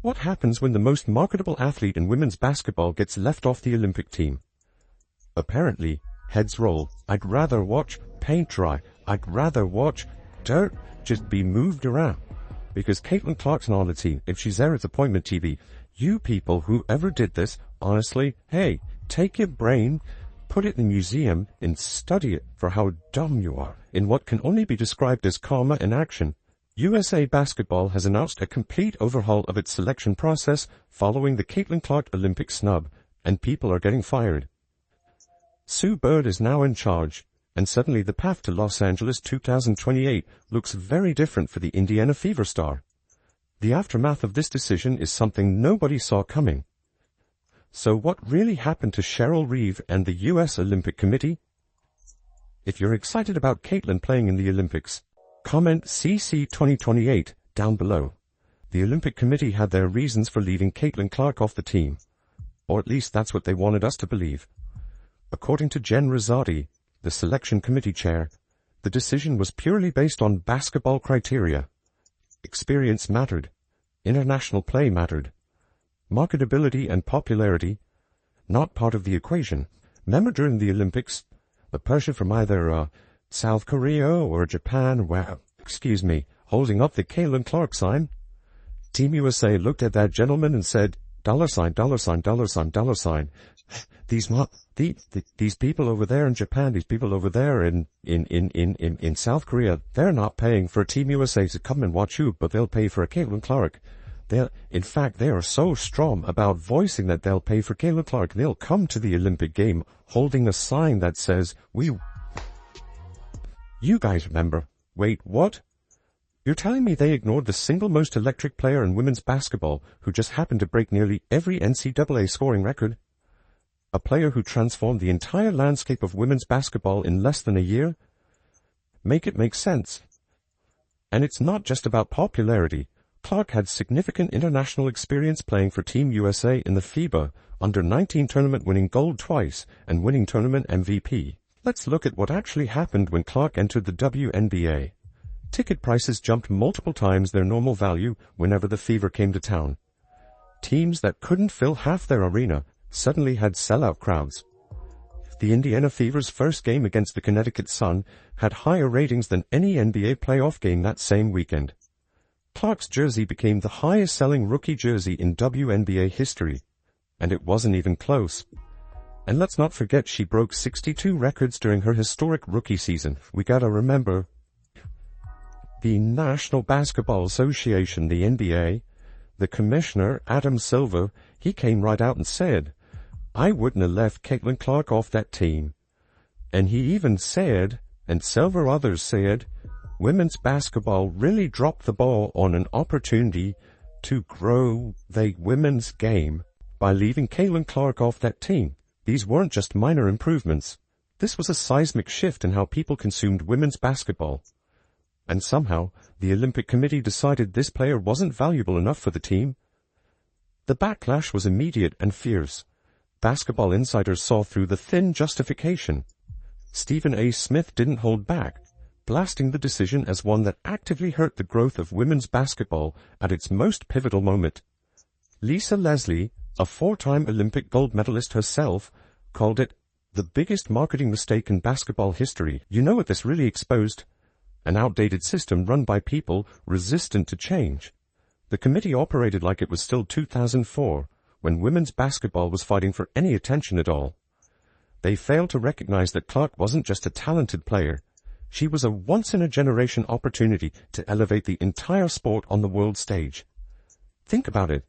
What happens when the most marketable athlete in women's basketball gets left off the Olympic team? Apparently, heads roll. I'd rather watch paint dry. I'd rather watch dirt just be moved around. Because Caitlin Clark's not on the team. If she's there, it's appointment TV. You people, whoever did this, honestly, hey, take your brain, put it in a museum, and study it for how dumb you are in what can only be described as karma in action. USA Basketball has announced a complete overhaul of its selection process following the Caitlin Clark Olympic snub, and people are getting fired. Sue Bird is now in charge, and suddenly the path to Los Angeles 2028 looks very different for the Indiana Fever star. The aftermath of this decision is something nobody saw coming. So what really happened to Cheryl Reeve and the U.S. Olympic Committee? If you're excited about Caitlin playing in the Olympics, comment CC 2028 down below. The Olympic Committee had their reasons for leaving Caitlin Clark off the team. Or at least that's what they wanted us to believe. According to Jen Rosati, the selection committee chair, the decision was purely based on basketball criteria. Experience mattered. International play mattered. Marketability and popularity, not part of the equation. Remember during the Olympics, the person from either South Korea or Japan were, holding up the Caitlin Clark sign. Team USA looked at that gentleman and said, $sign, $sign. These people over there in Japan, these people over there in South Korea, they're not paying for Team USA to come and watch you, but they'll pay for a Caitlin Clark. In fact, they are so strong about voicing that they'll pay for Caitlin Clark. They'll come to the Olympic game holding a sign that says, You guys remember. Wait, what? You're telling me they ignored the single most electric player in women's basketball who just happened to break nearly every NCAA scoring record? A player who transformed the entire landscape of women's basketball in less than a year? Make it make sense. And it's not just about popularity. Clark had significant international experience playing for Team USA in the FIBA Under-19 tournament, winning gold twice and winning tournament MVP. Let's look at what actually happened when Clark entered the WNBA. Ticket prices jumped multiple times their normal value whenever the Fever came to town. Teams that couldn't fill half their arena suddenly had sellout crowds. The Indiana Fever's first game against the Connecticut Sun had higher ratings than any NBA playoff game that same weekend. Clark's jersey became the highest-selling rookie jersey in WNBA history, and it wasn't even close. And let's not forget she broke 62 records during her historic rookie season. We gotta remember, the National Basketball Association, the NBA, the commissioner, Adam Silver, he came right out and said, I wouldn't have left Caitlin Clark off that team. And he even said, and several others said, women's basketball really dropped the ball on an opportunity to grow the women's game by leaving Caitlin Clark off that team. These weren't just minor improvements. This was a seismic shift in how people consumed women's basketball. And somehow, the Olympic Committee decided this player wasn't valuable enough for the team. The backlash was immediate and fierce. Basketball insiders saw through the thin justification. Stephen A. Smith didn't hold back, blasting the decision as one that actively hurt the growth of women's basketball at its most pivotal moment. Lisa Leslie, a four-time Olympic gold medalist herself, called it the biggest marketing mistake in basketball history. You know what this really exposed? An outdated system run by people resistant to change. The committee operated like it was still 2004, when women's basketball was fighting for any attention at all. They failed to recognize that Clark wasn't just a talented player. She was a once-in-a-generation opportunity to elevate the entire sport on the world stage. Think about it.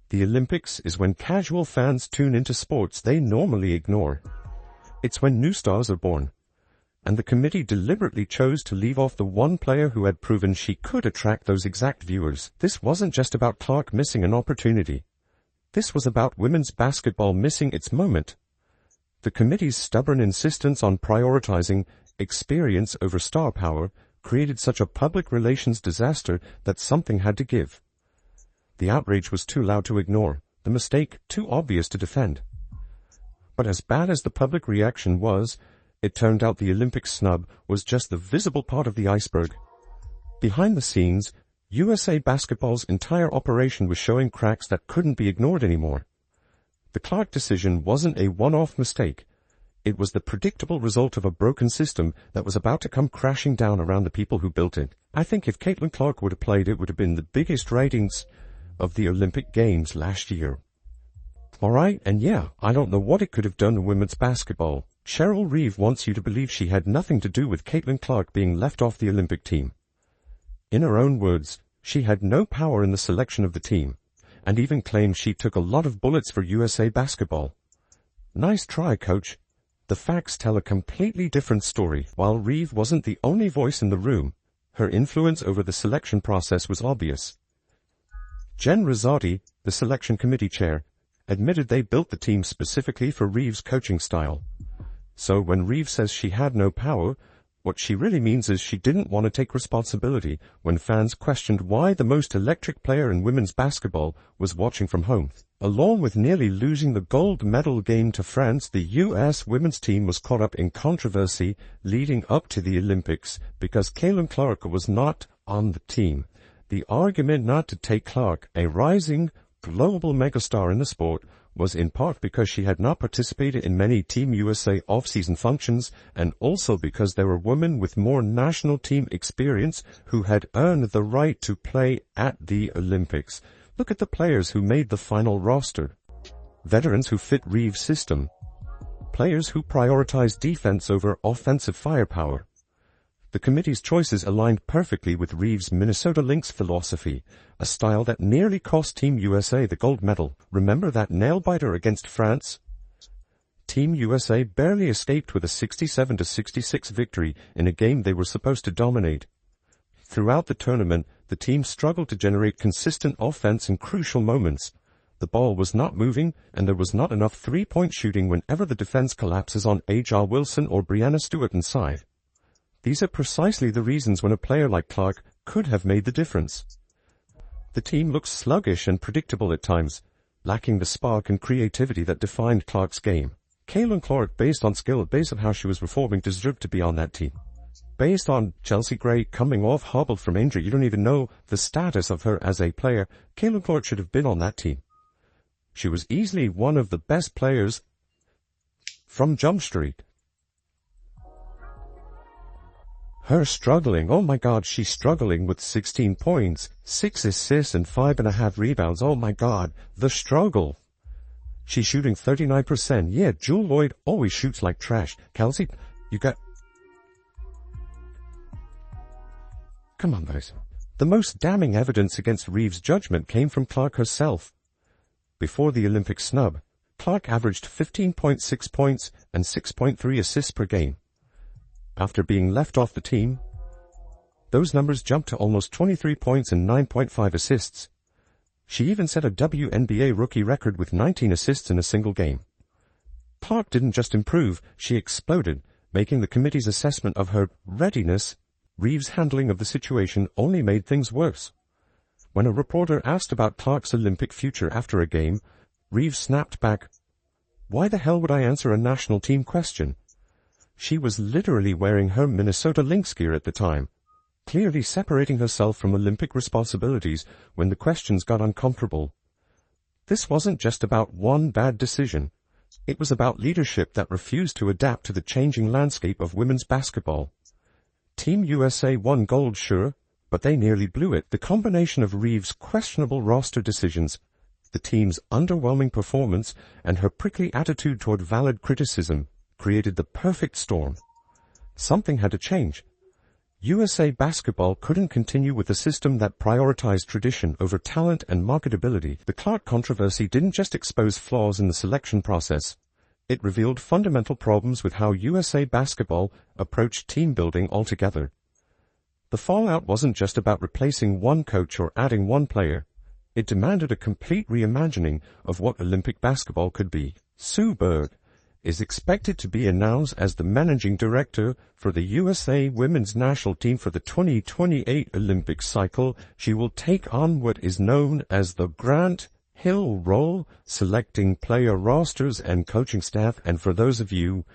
The Olympics is when casual fans tune into sports they normally ignore. It's when new stars are born. And the committee deliberately chose to leave off the one player who had proven she could attract those exact viewers. This wasn't just about Clark missing an opportunity. This was about women's basketball missing its moment. The committee's stubborn insistence on prioritizing experience over star power created such a public relations disaster that something had to give. The outrage was too loud to ignore, the mistake too obvious to defend. But as bad as the public reaction was, it turned out the Olympic snub was just the visible part of the iceberg. Behind the scenes, USA Basketball's entire operation was showing cracks that couldn't be ignored anymore. The Clark decision wasn't a one-off mistake. It was the predictable result of a broken system that was about to come crashing down around the people who built it. I think if Caitlin Clark would have played, it would have been the biggest ratings of the Olympic Games last year. Alright, and yeah, I don't know what it could have done to women's basketball. Cheryl Reeve wants you to believe she had nothing to do with Caitlin Clark being left off the Olympic team. In her own words, she had no power in the selection of the team, and even claimed she took a lot of bullets for USA Basketball. Nice try, coach. The facts tell a completely different story. While Reeve wasn't the only voice in the room, her influence over the selection process was obvious. Jen Rosati, the selection committee chair, admitted they built the team specifically for Reeve's coaching style. So when Reeve says she had no power, what she really means is she didn't want to take responsibility when fans questioned why the most electric player in women's basketball was watching from home. Along with nearly losing the gold medal game to France, the U.S. women's team was caught up in controversy leading up to the Olympics because Caitlin Clark was not on the team. The argument not to take Clark, a rising global megastar in the sport, was in part because she had not participated in many Team USA off-season functions, and also because there were women with more national team experience who had earned the right to play at the Olympics. Look at the players who made the final roster. Veterans who fit Reeve's system. Players who prioritized defense over offensive firepower. The committee's choices aligned perfectly with Reeve's Minnesota Lynx philosophy, a style that nearly cost Team USA the gold medal. Remember that nail-biter against France? Team USA barely escaped with a 67-66 victory in a game they were supposed to dominate. Throughout the tournament, the team struggled to generate consistent offense in crucial moments. The ball was not moving, and there was not enough three-point shooting whenever the defense collapses on Aja Wilson or Brianna Stewart inside. These are precisely the reasons when a player like Clark could have made the difference. The team looks sluggish and predictable at times, lacking the spark and creativity that defined Clark's game. Caitlin Clark, based on skill, based on how she was performing, deserved to be on that team. Based on Chelsea Gray coming off hobbled from injury, you don't even know the status of her as a player. Caitlin Clark should have been on that team. She was easily one of the best players from Jump Street. Her struggling, oh my God, she's struggling with 16 points, 6 assists and 5.5 rebounds. Oh my God, the struggle. She's shooting 39%. Yeah, Jewel Lloyd always shoots like trash. Kelsey, you got... Come on, guys. The most damning evidence against Reeve's judgment came from Clark herself. Before the Olympic snub, Clark averaged 15.6 points and 6.3 assists per game. After being left off the team, those numbers jumped to almost 23 points and 9.5 assists. She even set a WNBA rookie record with 19 assists in a single game. Clark didn't just improve, she exploded, making the committee's assessment of her readiness. Reeve's handling of the situation only made things worse. When a reporter asked about Clark's Olympic future after a game, Reeve snapped back, "Why the hell would I answer a national team question?" She was literally wearing her Minnesota Lynx gear at the time, clearly separating herself from Olympic responsibilities when the questions got uncomfortable. This wasn't just about one bad decision. It was about leadership that refused to adapt to the changing landscape of women's basketball. Team USA won gold, sure, but they nearly blew it. The combination of Reeve's questionable roster decisions, the team's underwhelming performance, and her prickly attitude toward valid criticism created the perfect storm. Something had to change. USA Basketball couldn't continue with a system that prioritized tradition over talent and marketability. The Clark controversy didn't just expose flaws in the selection process. It revealed fundamental problems with how USA Basketball approached team building altogether. The fallout wasn't just about replacing one coach or adding one player. It demanded a complete reimagining of what Olympic basketball could be. Sue Bird is expected to be announced as the managing director for the USA women's national team for the 2028 Olympic cycle. She will take on what is known as the Grant Hill role, selecting player rosters and coaching staff. And for those of you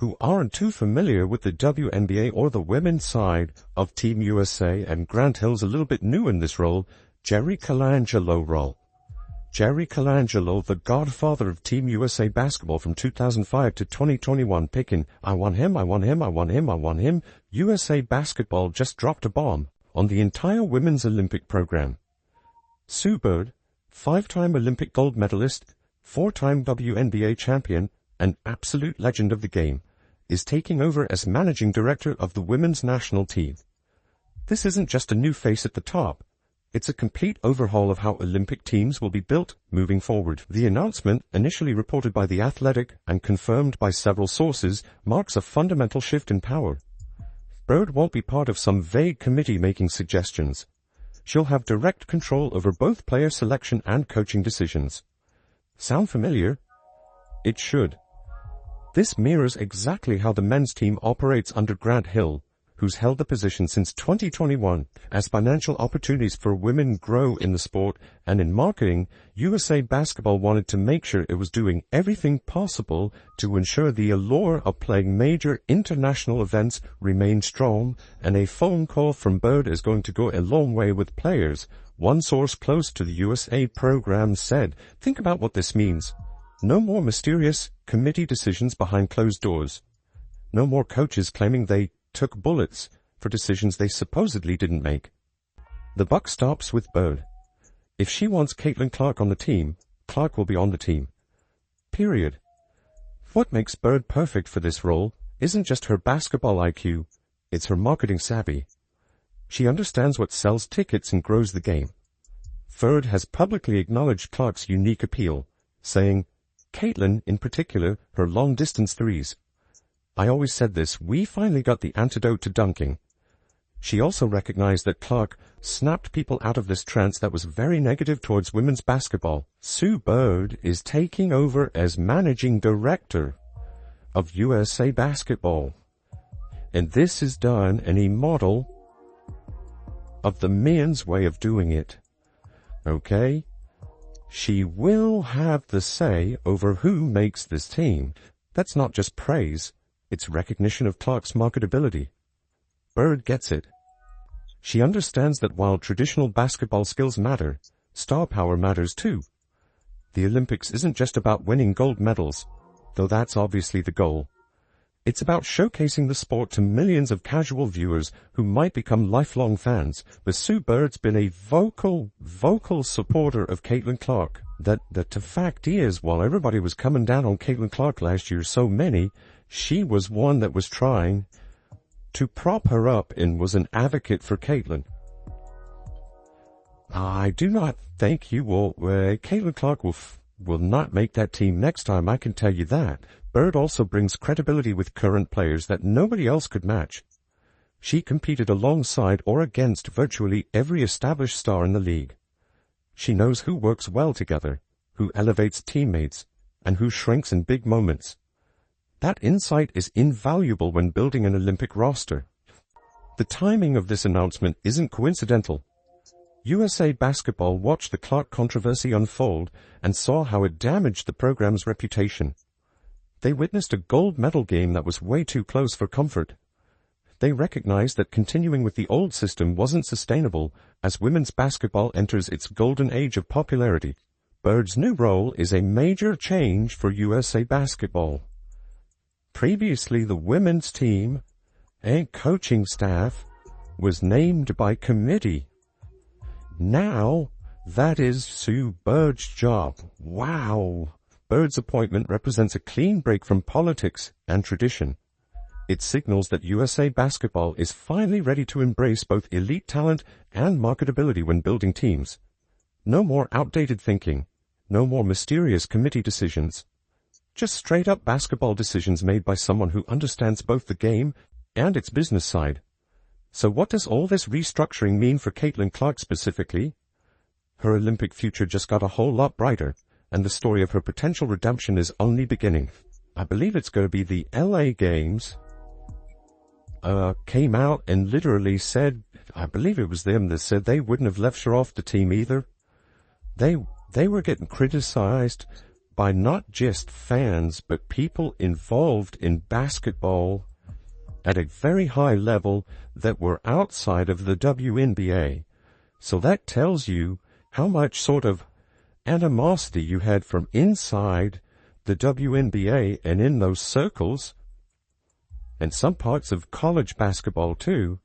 who aren't too familiar with the WNBA or the women's side of Team USA, and Grant Hill's a little bit new in this role, Jerry Colangelo role. Jerry Colangelo, the godfather of Team USA basketball from 2005 to 2021, picking, I want him, I want him, I want him, I want him. USA basketball just dropped a bomb on the entire women's Olympic program. Sue Bird, 5-time Olympic gold medalist, 4-time WNBA champion, an absolute legend of the game, is taking over as managing director of the women's national team. This isn't just a new face at the top. It's a complete overhaul of how Olympic teams will be built moving forward. The announcement, initially reported by The Athletic and confirmed by several sources, marks a fundamental shift in power. Bird won't be part of some vague committee making suggestions. She'll have direct control over both player selection and coaching decisions. Sound familiar? It should. This mirrors exactly how the men's team operates under Grant Hill, who's held the position since 2021. As financial opportunities for women grow in the sport and in marketing, USA Basketball wanted to make sure it was doing everything possible to ensure the allure of playing major international events remained strong, and a phone call from Bird is going to go a long way with players. One source close to the USA program said, "Think about what this means. No more mysterious committee decisions behind closed doors. No more coaches claiming they took bullets for decisions they supposedly didn't make." The buck stops with Bird. If she wants Caitlin Clark on the team, Clark will be on the team. Period. What makes Bird perfect for this role isn't just her basketball IQ, it's her marketing savvy. She understands what sells tickets and grows the game. Bird has publicly acknowledged Clark's unique appeal, saying, Caitlin, in particular, her long-distance threes. I always said this, we finally got the antidote to dunking. She also recognized that Clark snapped people out of this trance that was very negative towards women's basketball. Sue Bird is taking over as managing director of USA Basketball. And this is done in a model of the men's way of doing it. Okay? She will have the say over who makes this team. That's not just praise. It's recognition of Clark's marketability. Bird gets it. She understands that while traditional basketball skills matter, star power matters too. The Olympics isn't just about winning gold medals, though that's obviously the goal. It's about showcasing the sport to millions of casual viewers who might become lifelong fans. But Sue Bird's been a vocal supporter of Caitlin Clark. The fact is, while everybody was coming down on Caitlin Clark last year, so many, she was one that was trying to prop her up and was an advocate for Caitlin. I do not think you will. Caitlin Clark will not make that team next time, I can tell you that. Bird also brings credibility with current players that nobody else could match. She competed alongside or against virtually every established star in the league. She knows who works well together, who elevates teammates, and who shrinks in big moments. That insight is invaluable when building an Olympic roster. The timing of this announcement isn't coincidental. USA Basketball watched the Clark controversy unfold and saw how it damaged the program's reputation. They witnessed a gold medal game that was way too close for comfort. They recognized that continuing with the old system wasn't sustainable as women's basketball enters its golden age of popularity. Bird's new role is a major change for USA Basketball. Previously, the women's team and coaching staff was named by committee. Now, that is Sue Bird's job. Wow! Bird's appointment represents a clean break from politics and tradition. It signals that USA Basketball is finally ready to embrace both elite talent and marketability when building teams. No more outdated thinking. No more mysterious committee decisions. Just straight-up basketball decisions made by someone who understands both the game and its business side. So what does all this restructuring mean for Caitlin Clark specifically? Her Olympic future just got a whole lot brighter, and the story of her potential redemption is only beginning. I believe it's going to be the LA Games. Came out and literally said, I believe it was them that said they wouldn't have left her off the team either. They were getting criticized by not just fans, but people involved in basketball at a very high level that were outside of the WNBA. So that tells you how much sort of animosity you had from inside the WNBA and in those circles, and some parts of college basketball too,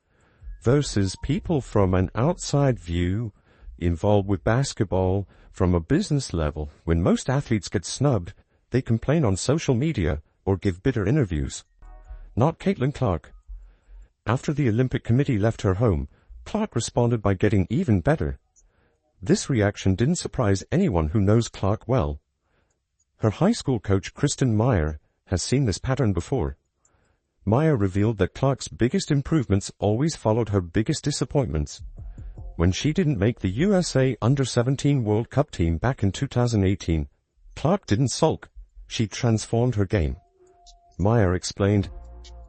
versus people from an outside view involved with basketball from a business level. When most athletes get snubbed, they complain on social media or give bitter interviews. Not Caitlin Clark. After the Olympic Committee left her home, Clark responded by getting even better. This reaction didn't surprise anyone who knows Clark well. Her high school coach, Kristen Meyer, has seen this pattern before. Meyer revealed that Clark's biggest improvements always followed her biggest disappointments. When she didn't make the USA Under-17 World Cup team back in 2018, Clark didn't sulk. She transformed her game. Meyer explained,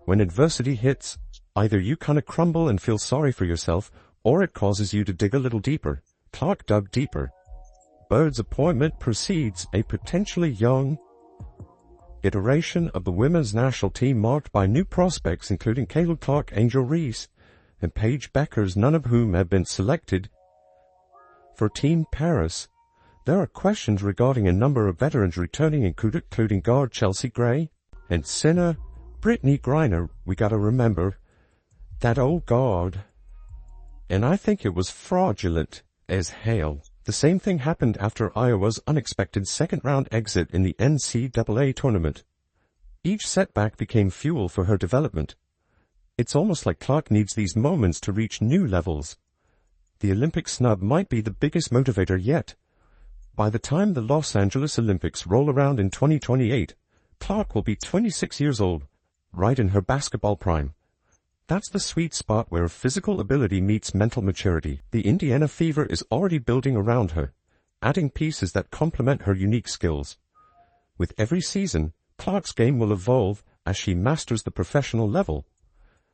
"When adversity hits, either you kinda crumble and feel sorry for yourself, or it causes you to dig a little deeper." Clark dug deeper. Bird's appointment precedes a potentially young iteration of the women's national team marked by new prospects including Cheryl Clark, Angel Reese, and Paige Beckers, none of whom have been selected for Team Paris. There are questions regarding a number of veterans returning, including guard Chelsea Gray and center Brittany Griner. We gotta remember that old guard, and I think it was fraudulent as hell. The same thing happened after Iowa's unexpected second-round exit in the NCAA tournament. Each setback became fuel for her development. It's almost like Clark needs these moments to reach new levels. The Olympic snub might be the biggest motivator yet. By the time the Los Angeles Olympics roll around in 2028, Clark will be 26 years old, right in her basketball prime. That's the sweet spot where physical ability meets mental maturity. The Indiana Fever is already building around her, adding pieces that complement her unique skills. With every season, Clark's game will evolve as she masters the professional level.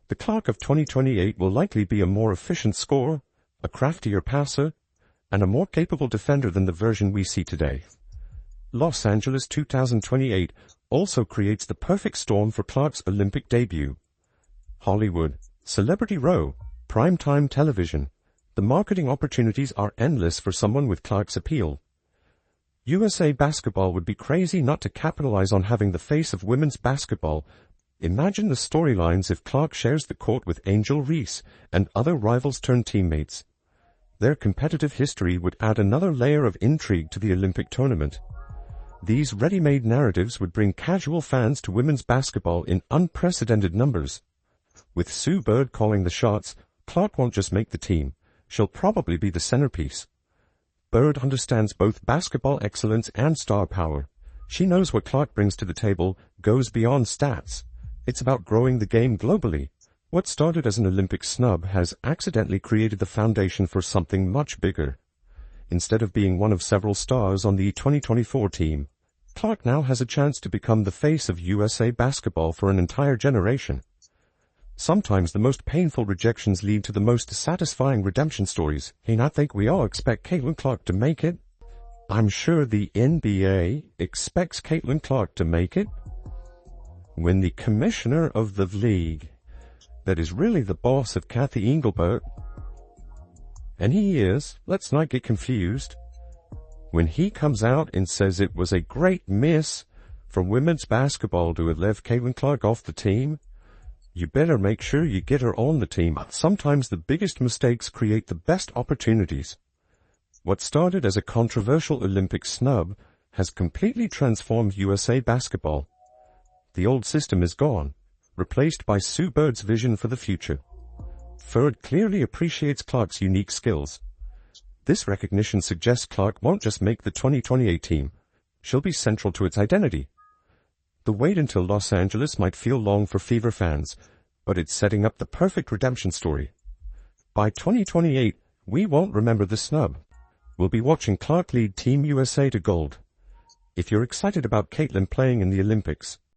The Clark of 2028 will likely be a more efficient scorer, a craftier passer, and a more capable defender than the version we see today. Los Angeles 2028 also creates the perfect storm for Clark's Olympic debut. Hollywood, Celebrity Row, primetime television. The marketing opportunities are endless for someone with Clark's appeal. USA Basketball would be crazy not to capitalize on having the face of women's basketball. Imagine the storylines if Clark shares the court with Angel Reese and other rivals-turned-teammates. Their competitive history would add another layer of intrigue to the Olympic tournament. These ready-made narratives would bring casual fans to women's basketball in unprecedented numbers. With Sue Bird calling the shots, Clark won't just make the team, she'll probably be the centerpiece. Bird understands both basketball excellence and star power. She knows what Clark brings to the table goes beyond stats. It's about growing the game globally. What started as an Olympic snub has accidentally created the foundation for something much bigger. Instead of being one of several stars on the 2024 team, Clark now has a chance to become the face of USA basketball for an entire generation. Sometimes the most painful rejections lead to the most satisfying redemption stories, and I think we all expect Caitlin Clark to make it. I'm sure the NBA expects Caitlin Clark to make it. When the commissioner of the league, that is really the boss of Kathy Engelbert, and he is, let's not get confused, when he comes out and says it was a great miss for women's basketball to have left Caitlin Clark off the team, you better make sure you get her on the team. Sometimes the biggest mistakes create the best opportunities. What started as a controversial Olympic snub has completely transformed USA basketball. The old system is gone, replaced by Sue Bird's vision for the future. Bird clearly appreciates Clark's unique skills. This recognition suggests Clark won't just make the 2028 team, she'll be central to its identity. The wait until Los Angeles might feel long for Fever fans, but it's setting up the perfect redemption story. By 2028, we won't remember the snub. We'll be watching Clark lead Team USA to gold. If you're excited about Caitlin playing in the Olympics,